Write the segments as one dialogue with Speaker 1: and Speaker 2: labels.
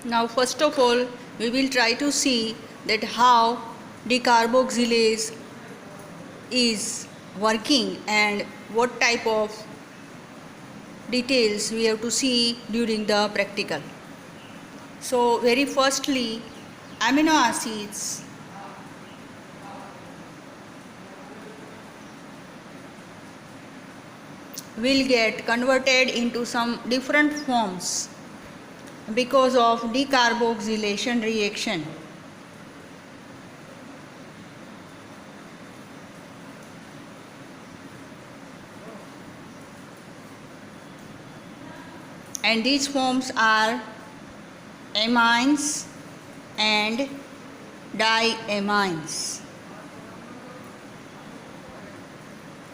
Speaker 1: Now first of all we will try to see that how decarboxylase is working and what type of details we have to see during the practical. So very firstly, amino acids will get converted into some different forms because of decarboxylation reaction. And these forms are amines and diamines.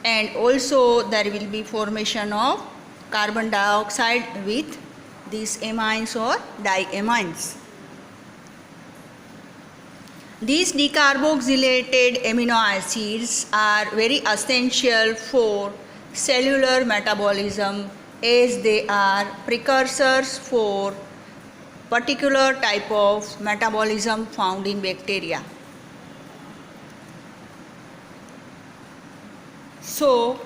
Speaker 1: And also there will be formation of carbon dioxide with these amines or diamines. These decarboxylated amino acids are very essential for cellular metabolism as they are precursors for particular type of metabolism found in bacteria. So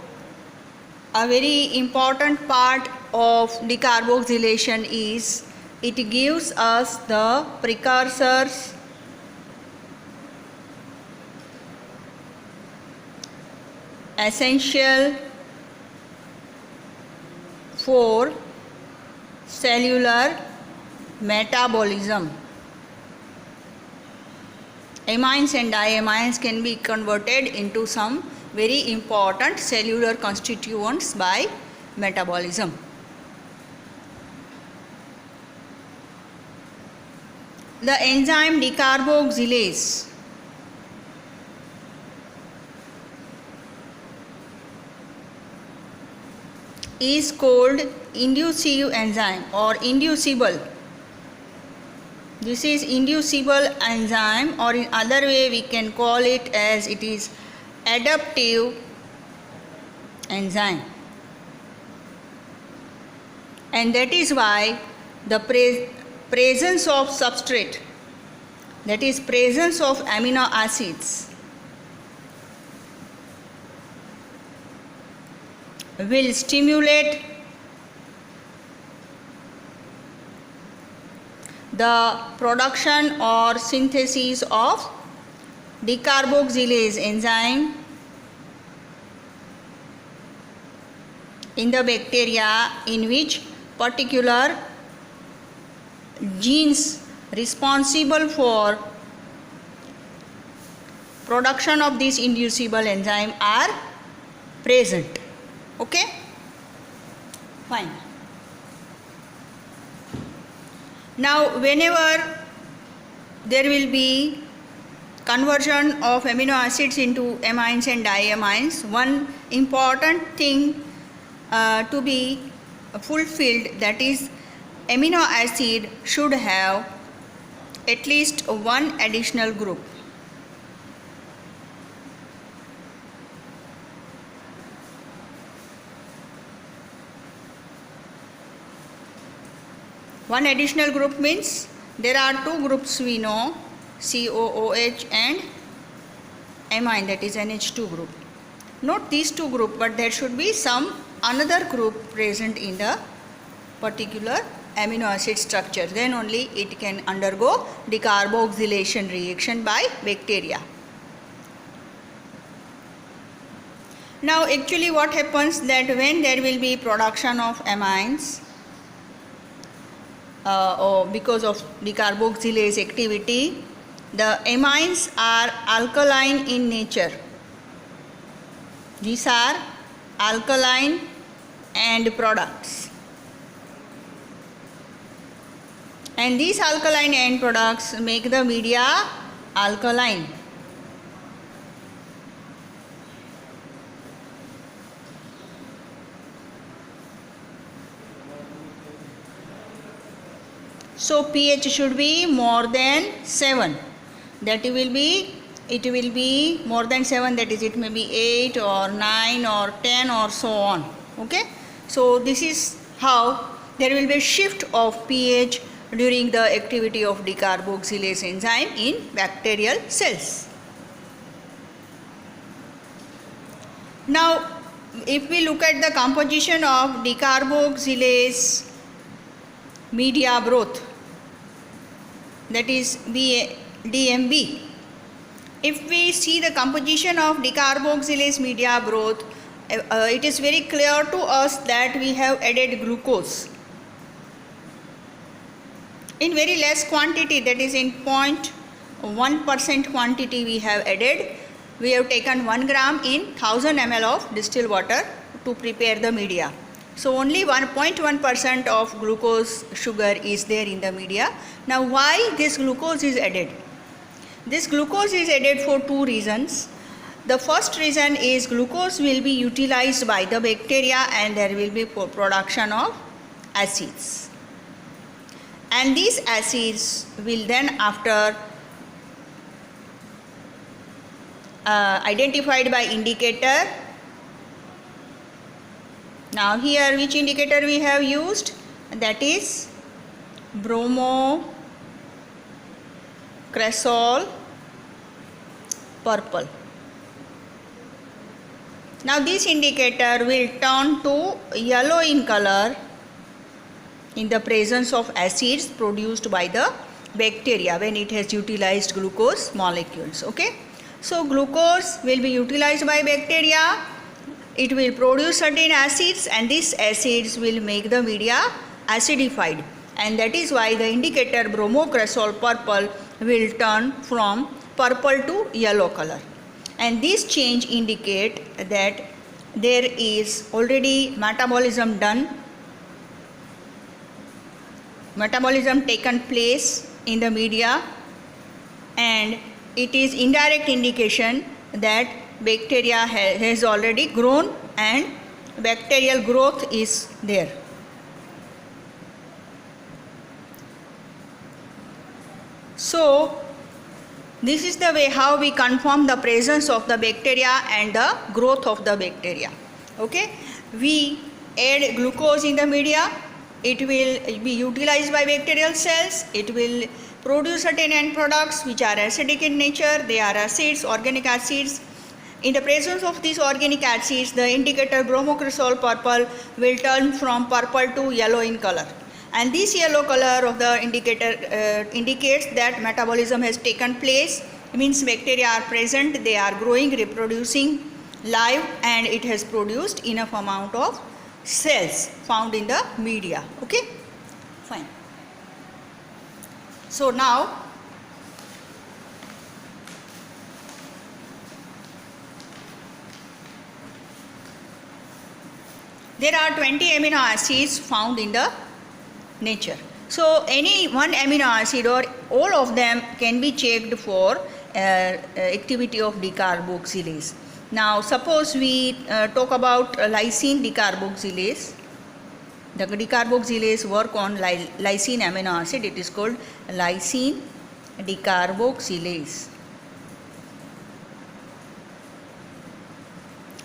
Speaker 1: a very important part of decarboxylation is it gives us the precursors essential for cellular metabolism. Amines and diamines can be converted into some very important cellular constituents by metabolism. The enzyme decarboxylase is called inducive enzyme or inducible. This is inducible enzyme, or in other way we can call it as it is adaptive enzyme. And that is why the presence of substrate, that is presence of amino acids, will stimulate the production or synthesis of decarboxylase enzyme in the bacteria, in which particular genes responsible for production of this inducible enzyme are present. Okay, fine. Now whenever there will be conversion of amino acids into amines and diamines, one important thing to be fulfilled, that is amino acid should have at least one additional group. One additional group means there are two groups we know, COOH and amine, that is NH2 group. Not these two groups, but there should be some another group present in the particular amino acid structure. Then only it can undergo decarboxylation reaction by bacteria. Now actually what happens that when there will be production of amines, or because of decarboxylase activity, the amines are alkaline in nature. These are alkaline end products, and these alkaline end products make the media alkaline. So pH should be more than 7. That it will be more than 7, that is it may be 8 or 9 or 10 or so on. Okay. So this is how there will be a shift of pH during the activity of decarboxylase enzyme in bacterial cells. Now, if we look at the composition of decarboxylase media broth, that is DMB. If we see the composition of decarboxylase media broth, it is very clear to us that we have added glucose in very less quantity, that is in 0.1% quantity we have added. We have taken 1 gram in 1000 ml of distilled water to prepare the media. So only 1.1% of glucose sugar is there in the media. Now why this glucose is added? This glucose is added for two reasons. The first reason is glucose will be utilized by the bacteria and there will be production of acids. And these acids will then after identified by indicator. Now here which indicator we have used? That is bromocresol purple. Now this indicator will turn to yellow in color in the presence of acids produced by the bacteria when it has utilized glucose molecules. Okay. So glucose will be utilized by bacteria, it will produce certain acids and these acids will make the media acidified, and that is why the indicator bromocresol purple will turn from purple to yellow color. And this change indicate that there is already metabolism taken place in the media, and it is indirect indication that bacteria has already grown and bacterial growth is there. So this is the way how we confirm the presence of the bacteria and the growth of the bacteria. Okay, we add glucose in the media, it will be utilized by bacterial cells, it will produce certain end products which are acidic in nature. They are acids, organic acids. In the presence of these organic acids, the indicator bromocresol purple will turn from purple to yellow in color, and this yellow color of the indicator indicates that metabolism has taken place, means bacteria are present, they are growing, reproducing live, and it has produced enough amount of cells found in the media. Okay, fine. So now there are 20 amino acids found in the nature. So any one amino acid or all of them can be checked for activity of decarboxylase. Now suppose we talk about lysine decarboxylase. The decarboxylase work on lysine amino acid. It is called lysine decarboxylase.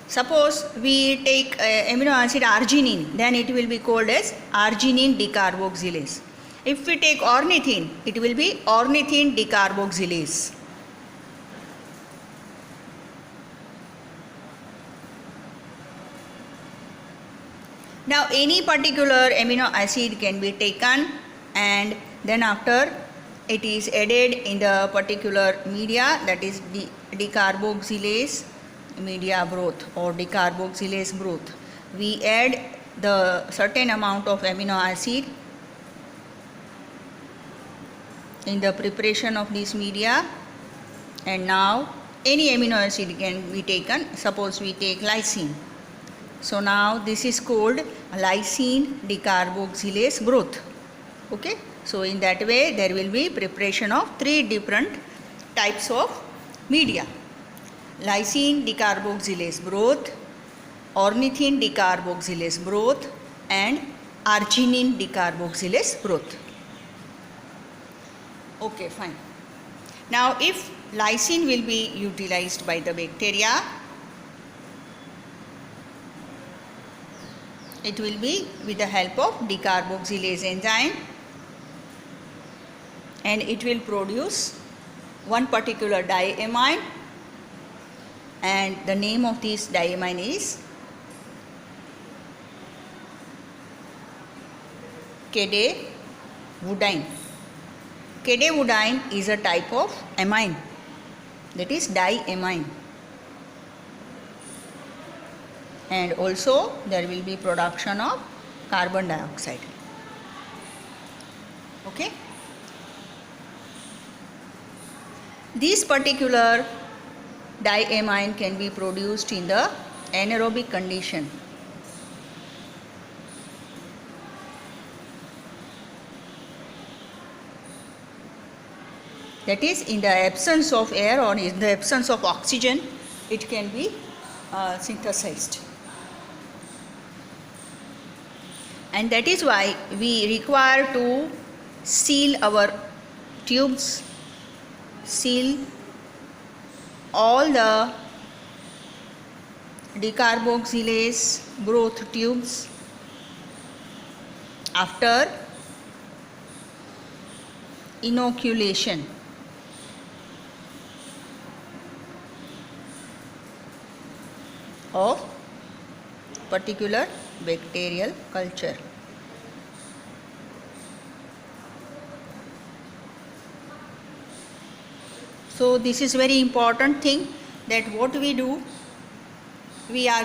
Speaker 1: Suppose we take amino acid arginine, then it will be called as arginine decarboxylase. If we take ornithine, it will be ornithine decarboxylase. Now any particular amino acid can be taken and then after it is added in the particular media, that is decarboxylase media broth or decarboxylase broth. We add the certain amount of amino acid in the preparation of this media, and now any amino acid can be taken. Suppose we take lysine. So now this is called lysine decarboxylase broth. Okay. So in that way there will be preparation of 3 different types of media: lysine decarboxylase broth, ornithine decarboxylase broth, and arginine decarboxylase broth. Okay, fine. Now if lysine will be utilized by the bacteria, it will be with the help of decarboxylase enzyme. and it will produce one particular diamine, and the name of this diamine is Kd-woodine. Kd-woodine is a type of amine, that is diamine. And also there will be production of carbon dioxide. Okay. This particular diamine can be produced in the anaerobic condition. That is, in the absence of air or in the absence of oxygen, it can be synthesized. And that is why we require to seal our tubes, seal all the decarboxylase growth tubes after inoculation. Of particular bacterial culture. So this is very important thing, that what we do, we are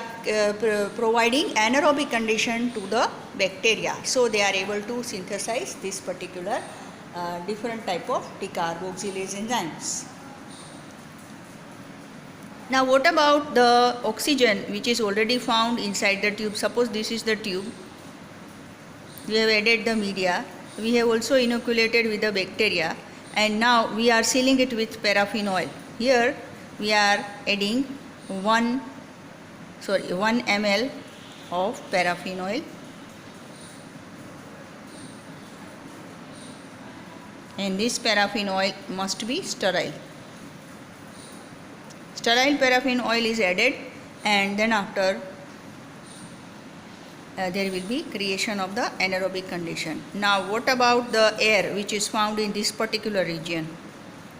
Speaker 1: providing anaerobic condition to the bacteria, so they are able to synthesize this particular different type of decarboxylase enzymes. Now what about the oxygen which is already found inside the tube? Suppose this is the tube, we have added the media, we have also inoculated with the bacteria, and now we are sealing it with paraffin oil. Here we are adding 1 ml of paraffin oil, and this paraffin oil must be sterile. Sterile paraffin oil is added, and then after there will be creation of the anaerobic condition. Now what about the air which is found in this particular region?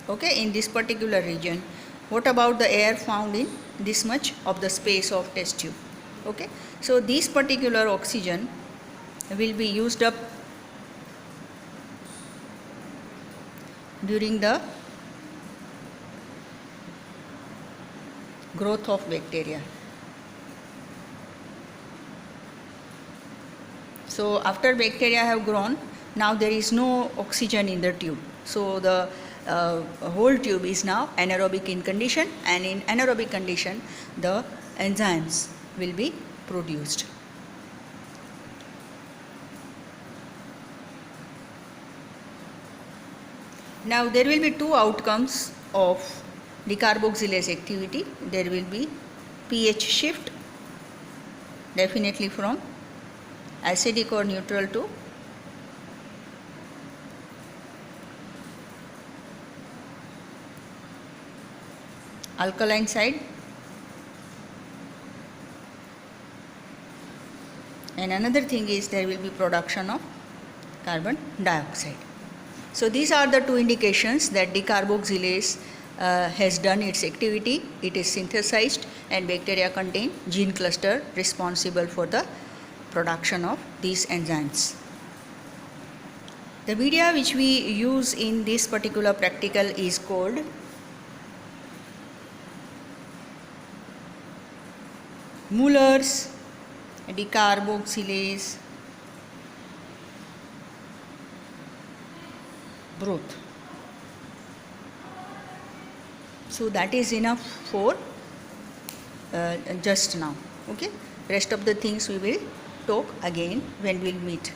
Speaker 1: Okay, in this particular region, what about the air found in this much of the space of test tube? Okay, so this particular oxygen will be used up during the growth of bacteria. So after bacteria have grown, now there is no oxygen in the tube, so the whole tube is now anaerobic in condition, and in anaerobic condition the enzymes will be produced. Now there will be two outcomes of decarboxylase activity. There will be pH shift, definitely from acidic or neutral to alkaline side, and another thing is there will be production of carbon dioxide. So these are the two indications that decarboxylase has done its activity. It is synthesized, and bacteria contain gene cluster responsible for the production of these enzymes. The media which we use in this particular practical is called Muller's decarboxylase broth. So that is enough for just now. Okay, rest of the things we will talk again when we will meet.